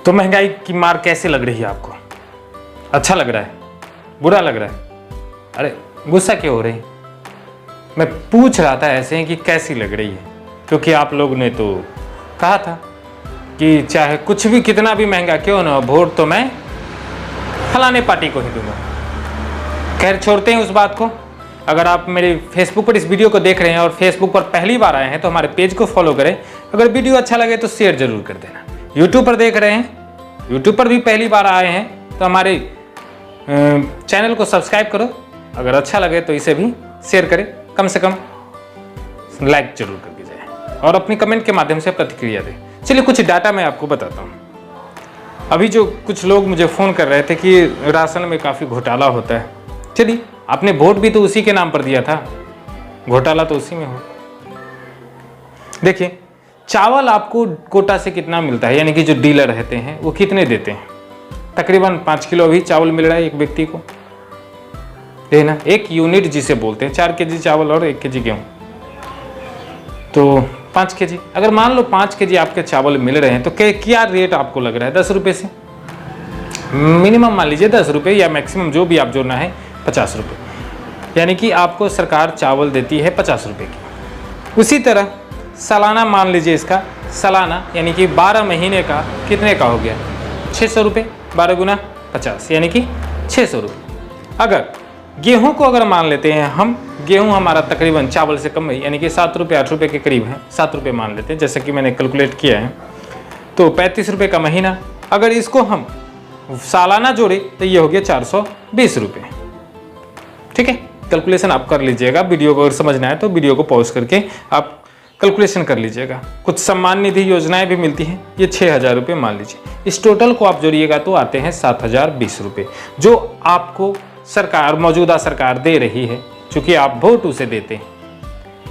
तो महंगाई की मार कैसे लग रही है आपको? अच्छा लग रहा है? बुरा लग रहा है? अरे गुस्सा क्यों हो रही? मैं पूछ रहा था ऐसे कि कैसी लग रही है, क्योंकि आप लोग ने तो कहा था कि चाहे कुछ भी कितना भी महंगा क्यों ना हो, वोट तो मैं फलाने पार्टी को ही दूंगा। खैर छोड़ते हैं उस बात को। अगर आप मेरे फेसबुक पर इस वीडियो को देख रहे हैं और फेसबुक पर पहली बार आए हैं तो हमारे पेज को फॉलो करें। अगर वीडियो अच्छा लगे तो शेयर जरूर कर देना। यूट्यूब पर देख रहे हैं, यूट्यूब पर भी पहली बार आए हैं तो हमारे चैनल को सब्सक्राइब करो। अगर अच्छा लगे तो इसे भी शेयर करें, कम से कम लाइक जरूर कर दीजिए और अपनी कमेंट के माध्यम से प्रतिक्रिया दें। चलिए कुछ डाटा मैं आपको बताता हूँ। अभी जो कुछ लोग मुझे फ़ोन कर रहे थे कि राशन में काफ़ी घोटाला होता है। चलिए, आपने वोट भी तो उसी के नाम पर दिया था, घोटाला तो उसी में हो। देखिए, चावल आपको कोटा से कितना मिलता है, यानी कि जो डीलर रहते हैं वो कितने देते हैं? तकरीबन 5 किलो अभी चावल मिल रहा है एक व्यक्ति को। देखना, एक यूनिट जिसे बोलते हैं, 4 केजी चावल और 1 केजी गेहूँ, तो 5 केजी। अगर मान लो 5 केजी आपके चावल मिल रहे हैं तो क्या रेट आपको लग रहा है? 10 रुपये से मिनिमम मान लीजिए 10 रुपये, या मैक्सिमम जो भी आप जोड़ना है 50 रुपये, यानी कि आपको सरकार चावल देती है 50 रुपये की। उसी तरह सालाना मान लीजिए, इसका सालाना यानी कि 12 महीने का कितने का हो गया? 600 रुपये। 12 गुना 50 यानी कि 600 रुपये। अगर गेहूं को अगर मान लेते हैं हम, गेहूं हमारा तकरीबन चावल से कम है, यानी कि 7 रुपये 8 रुपये के करीब है, 7 रुपये मान लेते हैं, जैसे कि मैंने कैलकुलेट किया है, तो 35 रुपये का महीना। अगर इसको हम सालाना जोड़े तो ये हो गया 420 रुपये। ठीक है, कैलकुलेशन आप कर लीजिएगा। वीडियो को अगर समझना है तो वीडियो को पॉज करके आप कैलकुलेशन कर लीजिएगा। कुछ सम्मान निधि योजनाएं भी मिलती हैं, ये 6000 रुपये मान लीजिए। इस टोटल को आप जोड़िएगा तो आते हैं 7020 रुपये, जो आपको सरकार, मौजूदा सरकार दे रही है, चूंकि आप वोट उसे देते हैं।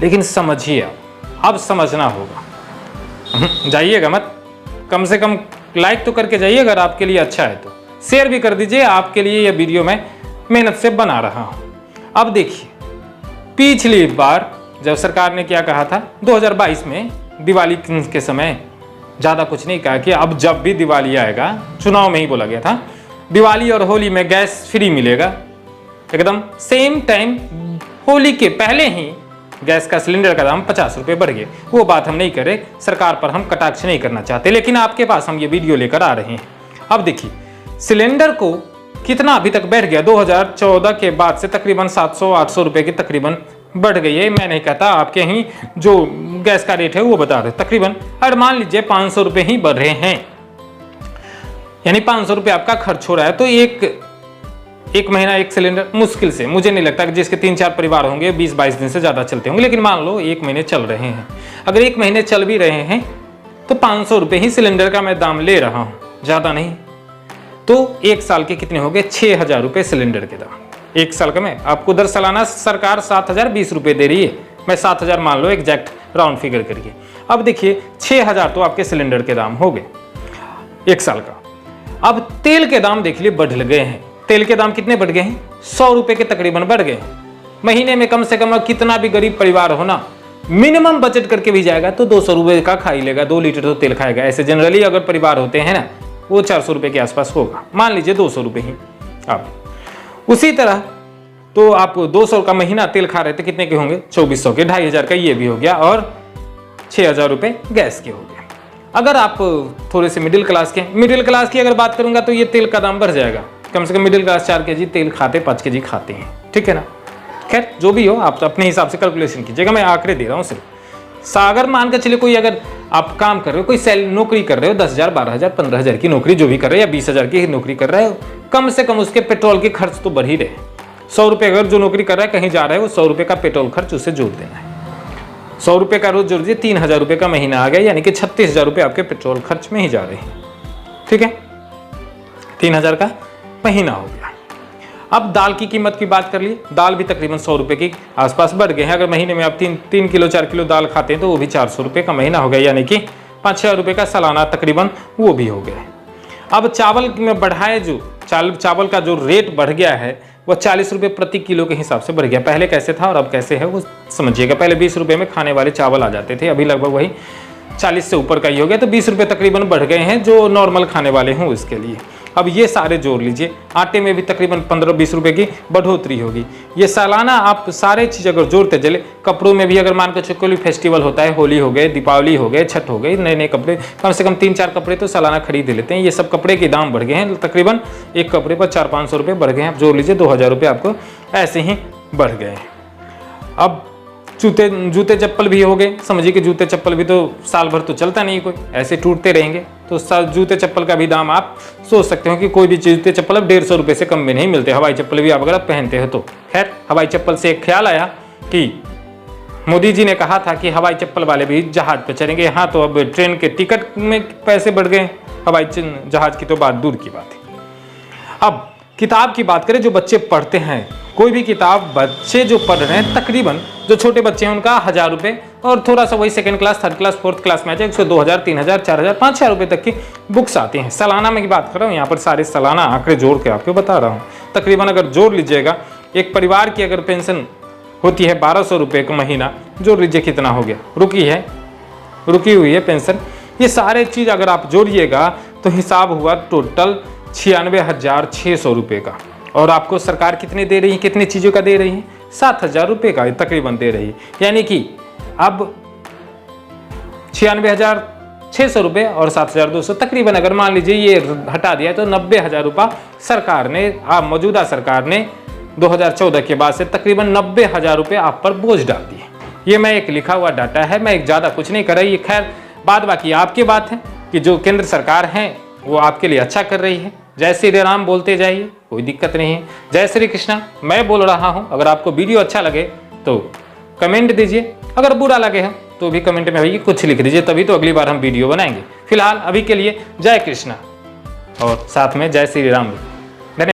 लेकिन समझिए, आप अब समझना होगा। जाइएगा मत, कम से कम लाइक तो करके जाइए, अगर आपके लिए अच्छा है तो शेयर भी कर दीजिए। आपके लिए यह वीडियो मैं मेहनत से बना रहा हूं। अब देखिए, पिछली बार जब सरकार ने क्या कहा था, 2022 में दिवाली के समय ज़्यादा कुछ नहीं कहा कि अब जब भी दिवाली आएगा, चुनाव में ही बोला गया था, दिवाली और होली में गैस फ्री मिलेगा। एकदम सेम टाइम होली के पहले ही गैस का सिलेंडर का दाम 50 रुपये बढ़ गए। वो बात हम नहीं कर रहे, सरकार पर हम कटाक्ष नहीं करना चाहते, लेकिन आपके पास हम ये वीडियो लेकर आ रहे हैं। अब देखिए, सिलेंडर को कितना अभी तक बढ़ गया, 2014 के बाद से तकरीबन 700-800 रुपये की तकरीबन बढ़ गई है। मैं नहीं कहता, आपके ही जो गैस का रेट है वो बता रहे, तकरीबन अगर मान लीजिए 500 रुपये ही बढ़ रहे हैं, यानी 500 रुपये आपका खर्च हो रहा है, तो एक महीना एक सिलेंडर मुश्किल से, मुझे नहीं लगता कि जिसके 3-4 परिवार होंगे 20-22 दिन से ज़्यादा चलते होंगे, लेकिन मान लो 1 महीने चल रहे हैं। अगर 1 महीने चल भी रहे हैं तो 500 रुपये ही सिलेंडर का मैं दाम ले रहा हूँ, ज़्यादा नहीं। तो 1 साल के कितने हो गए? 6000 रुपये सिलेंडर के दाम। 1 साल का मैं आपको दर सालाना सरकार 7020 रुपये दे रही है, मैं 7000 मान लो एग्जैक्ट राउंड फिगर करके। अब देखिए, 6000 तो आपके सिलेंडर के दाम हो गए 1 साल का। अब तेल के दाम देख लिए बढ़ गए हैं। तेल के दाम कितने बढ़ गए हैं? 100 रुपये के तकरीबन बढ़ गए। महीने में कम से कम कितना भी गरीब परिवार हो ना, मिनिमम बजट करके भी जाएगा तो 200 रुपये का खा ही लेगा, 2 लीटर तो तेल खाएगा। ऐसे जनरली अगर परिवार होते हैं ना, वो 400 रुपये के आसपास होगा, मान लीजिए 200 रुपये ही। आप उसी तरह तो आप 200 का महीना तेल खा रहे थे, कितने के होंगे? 2400 के, 2500 का ये भी हो गया, और 6000 रुपये गैस के हो गए। अगर आप थोड़े से मिडिल क्लास की अगर बात करूंगा तो ये तेल का दाम बढ़ जाएगा। कम से कम मिडिल क्लास 4 केजी तेल खाते, 5 केजी खाते हैं, ठीक है ना। खैर जो भी हो, आप अपने हिसाब से कैलकुलेशन कीजिएगा, मैं आंकड़े दे रहा हूँ सिर्फ। सागर मान कर चलिए, कोई अगर आप काम कर रहे हो, कोई नौकरी कर रहे हो, 10,000, 12,000, 15,000 की नौकरी जो भी कर रहे हो, या 20,000 की नौकरी कर रहे हो, कम से कम उसके पेट्रोल के खर्च तो बढ़ ही रहे। 100 रुपये अगर जो नौकरी कर रहा है, कहीं जा रहा है, वो 100 रुपये का पेट्रोल खर्च उसे जोड़ देना है। 100 रुपये का रोज जोड़ दीजिए, 3000 रुपये का महीना आ गया, यानी कि 36,000 रुपये आपके पेट्रोल खर्च में ही जा रहे हैं। ठीक है, 3000 का महीना हो गया। अब दाल की कीमत की बात कर लिए, दाल भी तकरीबन 100 रुपये के आसपास बढ़ गए हैं। अगर महीने में आप 3 किलो 4 किलो दाल खाते हैं तो वो भी 400 रुपये का महीना हो गया, यानी कि 5-6 रुपये का सालाना तकरीबन वो भी हो गया। अब चावल में बढ़ाए, जो चावल का जो रेट बढ़ गया है वो 40 रुपये प्रति किलो के हिसाब से बढ़ गया। पहले कैसे था और अब कैसे है वो समझिएगा। पहले 20 रुपये में खाने वाले चावल आ जाते थे, अभी लगभग वही 40 से ऊपर का ही हो गया, तो 20 रुपये तकरीबन बढ़ गए हैं जो नॉर्मल खाने वाले हों उसके लिए। अब ये सारे जोड़ लीजिए, आटे में भी तकरीबन 15-20 रुपये की बढ़ोतरी होगी। ये सालाना आप सारे चीज़ अगर जोड़ते चले, कपड़ों में भी अगर मान के चलो कोई फेस्टिवल होता है, होली हो गए, दीपावली हो गए, छठ हो गई, नए नए कपड़े कम से कम 3-4 कपड़े तो सालाना खरीद लेते हैं। ये सब कपड़े के दाम बढ़ गए हैं, तकरीबन एक कपड़े पर 400-500 रुपये बढ़ गए हैं। आप जोड़ लीजिए 2000 रुपये आपको ऐसे ही बढ़ गए हैं। अब जूते चप्पल भी हो गए, समझिए कि जूते चप्पल भी तो साल भर तो चलता नहीं कोई, ऐसे टूटते रहेंगे, तो जूते चप्पल का भी दाम आप सोच सकते हो कि कोई भी जूते चप्पल अब 150 रुपये से कम में नहीं मिलते। हवाई चप्पल भी आप अगर पहनते हो तो। खैर, हवाई चप्पल से एक ख्याल आया कि मोदी जी ने कहा था कि हवाई चप्पल वाले भी जहाज पर चलेंगे। यहाँ तो अब ट्रेन के टिकट में पैसे बढ़ गए, हवाई जहाज की तो बात दूर की बात है। अब किताब की बात करें, जो बच्चे पढ़ते हैं, कोई भी किताब बच्चे जो पढ़ रहे हैं, तकरीबन जो छोटे बच्चे हैं उनका 1000 रुपये, और थोड़ा सा वही second class, third class, fourth class में आ जाए 2000, 3000, 4000, 5000 रुपये तक की बुक्स आती हैं। सालाना में की बात कर रहा हूँ, यहाँ पर सारे सालाना आंकड़े जोड़ के आपको बता रहा हूँ। तकरीबन अगर जोड़ लीजिएगा, एक परिवार की अगर पेंशन होती है 1200 रुपये का महीना, जोड़ लीजिए कितना हो गया, रुकी हुई है पेंशन। ये सारे चीज़ अगर आप जोड़िएगा तो हिसाब हुआ टोटल 96,600 रुपये का। और आपको सरकार कितने दे रही है, कितनी चीज़ों का दे रही है? 7,000 रुपये का तकरीबन दे रही है। यानी कि अब 96,600 रुपये और 7,200 तकरीबन अगर मान लीजिए ये हटा दिया तो 90,000 रुपये सरकार ने, मौजूदा सरकार ने 2014 के बाद से तकरीबन 90,000 रुपये आप पर बोझ डाल दिए। ये मैं एक लिखा हुआ डाटा है, मैं एक ज़्यादा कुछ नहीं कर रही। ये खैर बाद बाकी आपकी बात है कि जो केंद्र सरकार है वो आपके लिए अच्छा कर रही है। जय श्री राम बोलते जाइए, कोई दिक्कत नहीं है। जय श्री कृष्णा मैं बोल रहा हूँ। अगर आपको वीडियो अच्छा लगे तो कमेंट दीजिए, अगर बुरा लगे है तो भी कमेंट में भैया कुछ लिख दीजिए, तभी तो अगली बार हम वीडियो बनाएंगे। फिलहाल अभी के लिए जय कृष्णा और साथ में जय श्री राम।